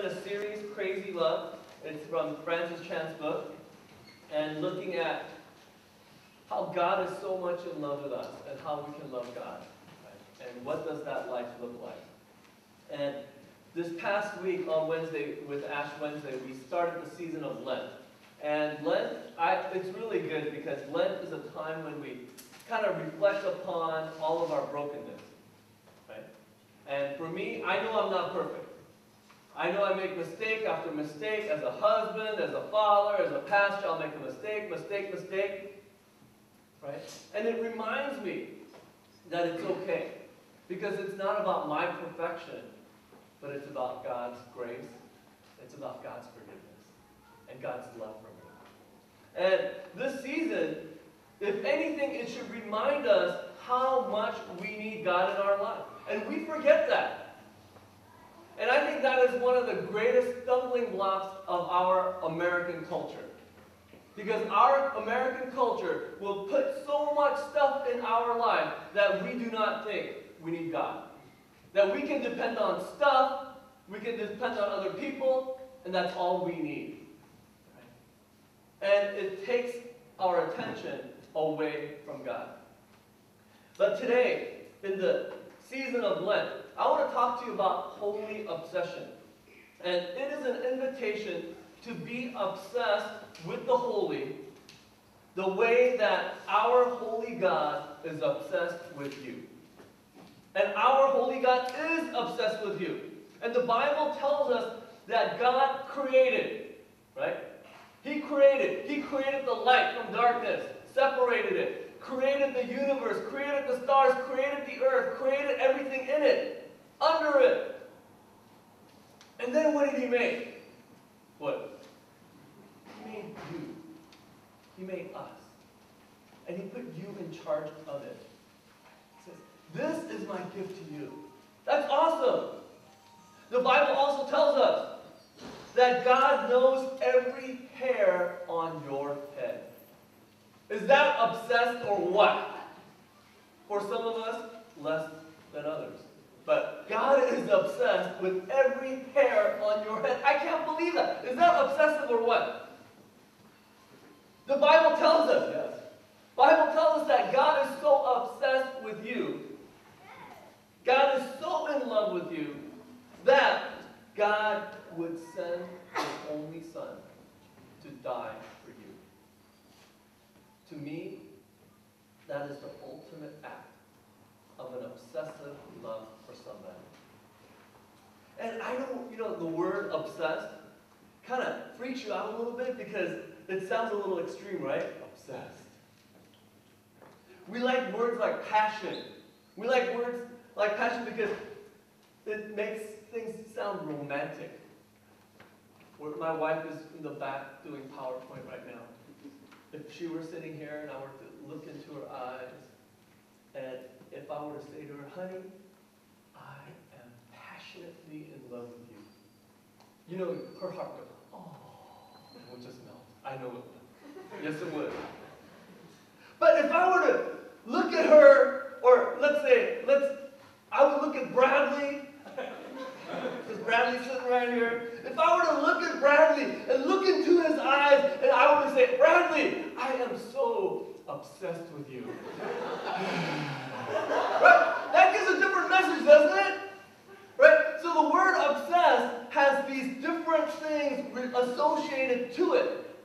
in a series, Crazy Love. It's from Francis Chan's book, and looking at how God is so much in love with us and how we can love God. Right? And what does that life look like? And this past week on Wednesday, with Ash Wednesday, we started the season of Lent. And Lent, it's really good because Lent is a time when we kind of reflect upon all of our brokenness. Right? And for me, I know I'm not perfect. I know I make mistake after mistake. As a husband, as a father, as a pastor, I'll make a mistake. Right? And it reminds me that it's okay. Because it's not about my perfection, but it's about God's grace. It's about God's forgiveness and God's love for me. And this season, if anything, it should remind us how much we need God in our life. And we forget that. And I think that is one of the greatest stumbling blocks of our American culture. Because our American culture will put so much stuff in our life that we do not think we need God. That we can depend on stuff, we can depend on other people, and that's all we need. And it takes our attention away from God. But today, in the season of Lent, I want to talk to you about holy obsession. And it is an invitation to be obsessed with the holy the way that our holy God is obsessed with you. And our holy God is obsessed with you. And the Bible tells us that God created, right? He created the light from darkness, separated it, created the universe, created the stars, created the earth, created everything in it, under it. And then what did He make? What? He made you. He made us. And He put you in charge of it. He says, this is my gift to you. That's awesome. The Bible also tells us that God knows every hair on your head. Is that obsessed or what? For some of us, less than others. But God is obsessed with every hair on your head. I can't believe that. Is that obsessive or what? The Bible tells us, yes. The Bible tells us that God is so obsessed with you. God is so in love with you that God would send His only Son to die for you. To me, that is the ultimate act of an obsessive love for somebody. And I know, the word obsessed kind of freaks you out a little bit because it sounds a little extreme, right? Obsessed. We like words like passion. We like words like passion because it makes things sound romantic. My wife is in the back doing PowerPoint right now. If she were sitting here and I were to look into her eyes, and if I were to say to her, honey, I am passionately in love with you. Her heart goes, oh, it would just melt. I know it would. Yes, it would. But if I were to look at her, or I would look at Bradley, because Bradley's sitting right here. If I were to look at Bradley and look into his eyes, and I were to say, Bradley, I am so obsessed with you. Right? That gives a different message, doesn't it? Right? So the word obsessed has these different things associated to it.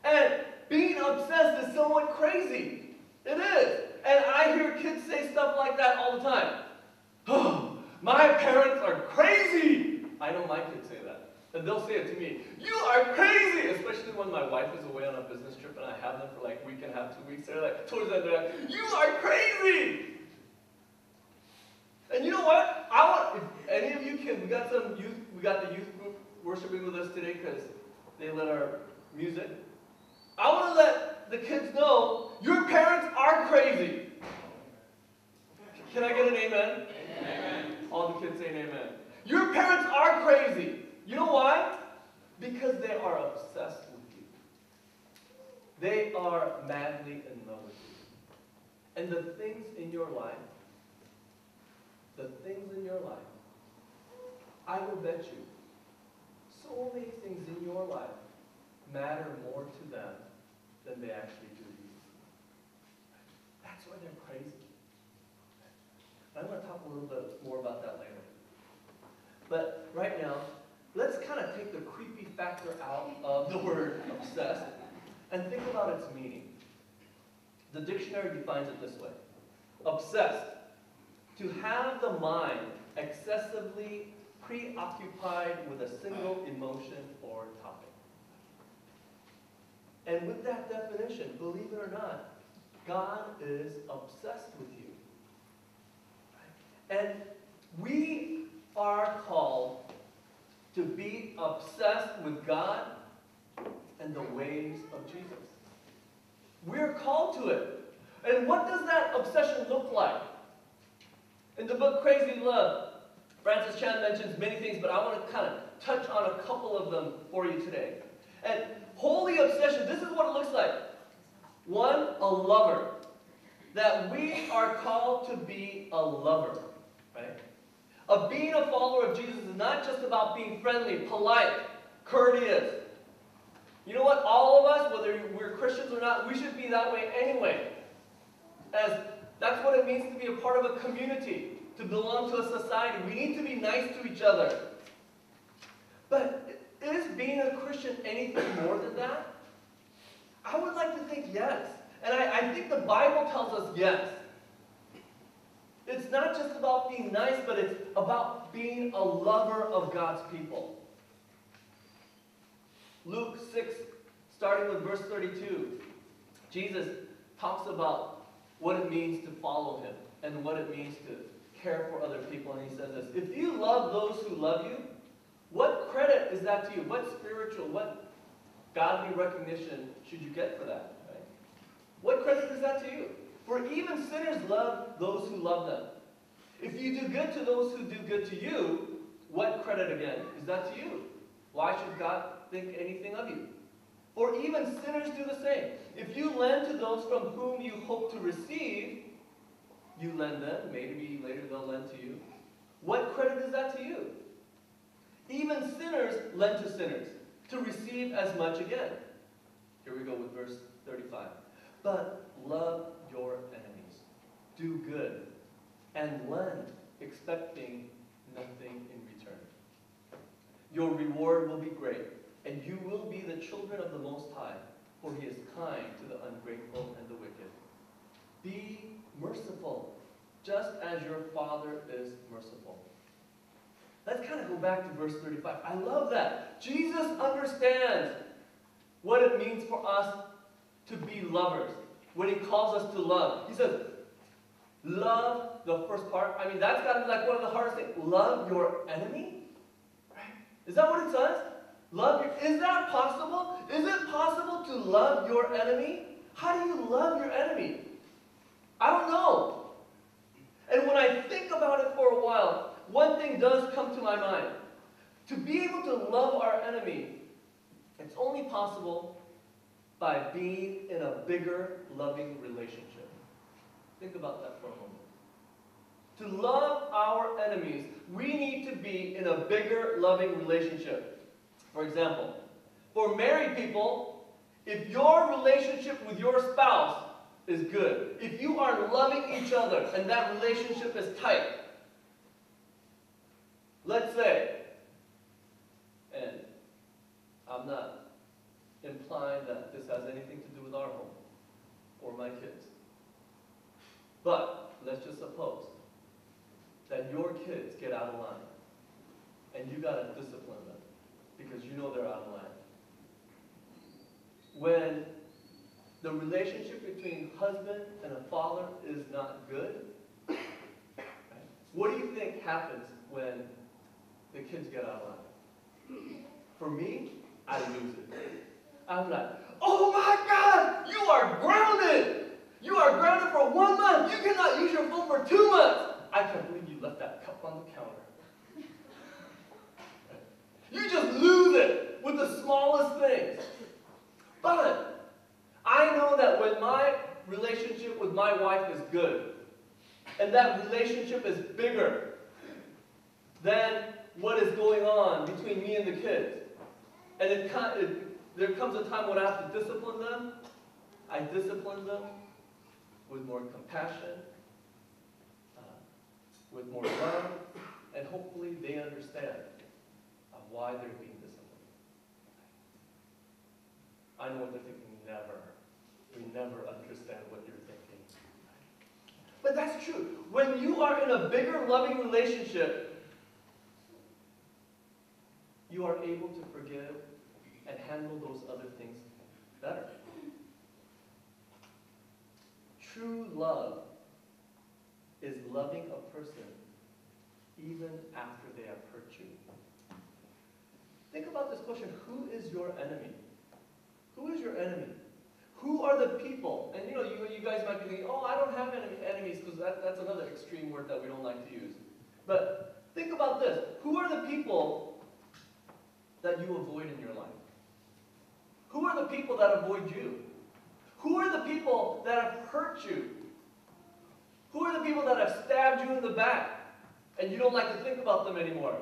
And being obsessed is somewhat crazy. It is. And I hear kids say stuff like that all the time. Oh, my parents are crazy. I know my kids say that. And they'll say it to me. You are crazy! Especially when my wife is away on a business trip and I have them for like a week and a half, 2 weeks. They're like, towards the end, they're like, you are crazy! And you know what? If any of you kids, we got the youth group worshiping with us today because they led our music. I want to let the kids know your parents are crazy. Can I get an amen? Amen. All the kids saying amen. Your parents are crazy. You know why? Because they are obsessed with you. They are madly in love with you. And the things in your life, I will bet you so many things in your life matter more to them than they actually do to you. That's why they're crazy. I'm going to talk a little bit more about that later. But right now, let's kind of take the creepy factor out of the word obsessed and think about its meaning. The dictionary defines it this way. Obsessed, to have the mind excessively preoccupied with a single emotion or topic. And with that definition, believe it or not, God is obsessed with you. And we are called to be obsessed with God and the ways of Jesus. We're called to it. And what does that obsession look like? In the book Crazy Love, Francis Chan mentions many things, but I want to kind of touch on a couple of them for you today. And holy obsession, this is what it looks like. One, a lover. That we are called to be a lover, right? Being a follower of Jesus is not just about being friendly, polite, courteous. You know what? All of us, whether we're Christians or not, we should be that way anyway. As that's what it means to be a part of a community, to belong to a society. We need to be nice to each other. But is being a Christian anything more than that? I would like to think yes. And I think the Bible tells us yes. It's not just about being nice, but it's about being a lover of God's people. Luke 6, starting with verse 32, Jesus talks about what it means to follow him and what it means to care for other people. And he says this, if you love those who love you, what credit is that to you? What spiritual, what godly recognition should you get for that? Right? What credit is that to you? For even sinners love those who love them. If you do good to those who do good to you, what credit again is that to you? Why should God think anything of you? For even sinners do the same. If you lend to those from whom you hope to receive, you lend them, maybe later they'll lend to you. What credit is that to you? Even sinners lend to sinners to receive as much again. Here we go with verse 35. But love your enemies. Do good. And lend, expecting nothing in return. Your reward will be great, and you will be the children of the Most High, for he is kind to the ungrateful and the wicked. Be merciful, just as your Father is merciful. Let's kind of go back to verse 35. I love that. Jesus understands what it means for us to be lovers. When he calls us to love, he says, love, the first part. I mean, that's got to be like one of the hardest things. Love your enemy? Right? Is that what it says? Love your, is that possible? Is it possible to love your enemy? How do you love your enemy? I don't know. And when I think about it for a while, one thing does come to my mind. To be able to love our enemy, it's only possible by being in a bigger, loving relationship. Think about that for a moment. To love our enemies, we need to be in a bigger, loving relationship. For example, for married people, if your relationship with your spouse is good, if you are loving each other and that relationship is tight, let's say, and I'm not implying that this has anything to do with our home or my kids, but let's just suppose that your kids get out of line and you got to discipline them because you know they're out of line. When the relationship between husband and a father is not good, right? What do you think happens when the kids get out of line? For me, I lose it. I'm like, oh my God, you are grounded! You are grounded for 1 month. You cannot use your phone for 2 months. I can't believe you left that cup on the counter. You just lose it with the smallest things. But I know that when my relationship with my wife is good, and that relationship is bigger than what is going on between me and the kids, And there comes a time when I have to discipline them. I discipline them with more compassion, with more love, and hopefully they understand why they're being disciplined. I know what they're thinking. Never. We never understand what you're thinking. But that's true. When you are in a bigger loving relationship, you are able to forgive and handle those other things better. True love is loving a person even after they have hurt you. Think about this question. Who is your enemy? Who is your enemy? Who are the people? And you guys might be thinking, oh, I don't have enemies, because that's another extreme word that we don't like to use. But think about this. Who are the people that you avoid in your life? Who are the people that avoid you? Who are the people that have hurt you? Who are the people that have stabbed you in the back and you don't like to think about them anymore?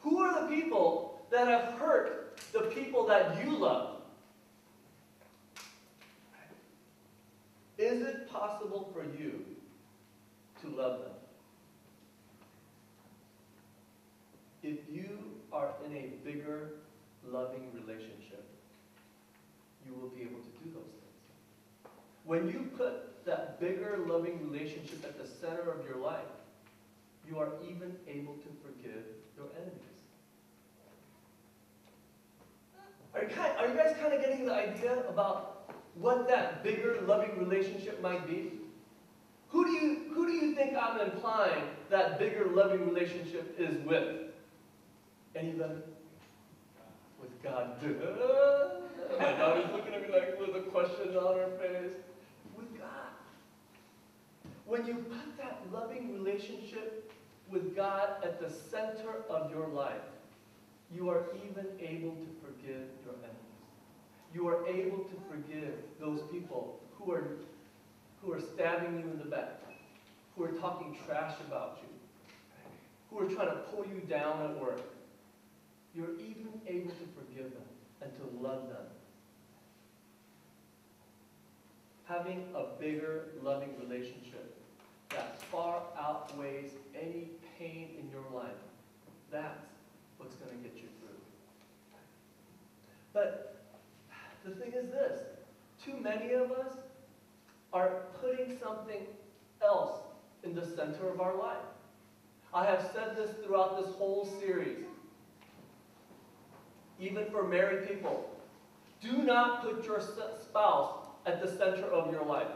Who are the people that have hurt the people that you love? Is it possible for you to love them? If you are in a bigger, loving relationship, you will be able to do those things. When you put that bigger, loving relationship at the center of your life, you are even able to forgive your enemies. Are you guys kind of getting the idea about what that bigger, loving relationship might be? Who do you think I'm implying that bigger, loving relationship is with? Anybody? With God. My daughter's looking at me like with a question on her face. With God. When you put that loving relationship with God at the center of your life, you are even able to forgive your enemies. You are able to forgive those people who are stabbing you in the back, who are talking trash about you, who are trying to pull you down at work. You're even able to forgive them and to love them. Having a bigger, loving relationship that far outweighs any pain in your life, that's what's going to get you through. But the thing is this, too many of us are putting something else in the center of our life. I have said this throughout this whole series. Even for married people, do not put your spouse at the center of your life.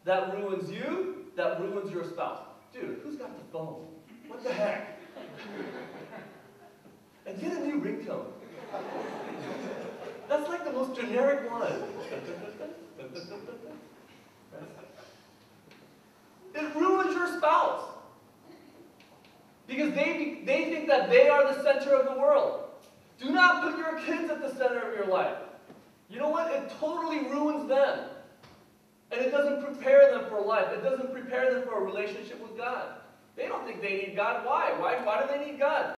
That ruins you, that ruins your spouse. Dude, who's got the phone? What the heck? And get a new ringtone. That's like the most generic one. It ruins your spouse. Because they think that they are the center of the world. Do not put your kids at the center of your life. You know what? It totally ruins them. And it doesn't prepare them for life. It doesn't prepare them for a relationship with God. They don't think they need God. Why? Why do they need God?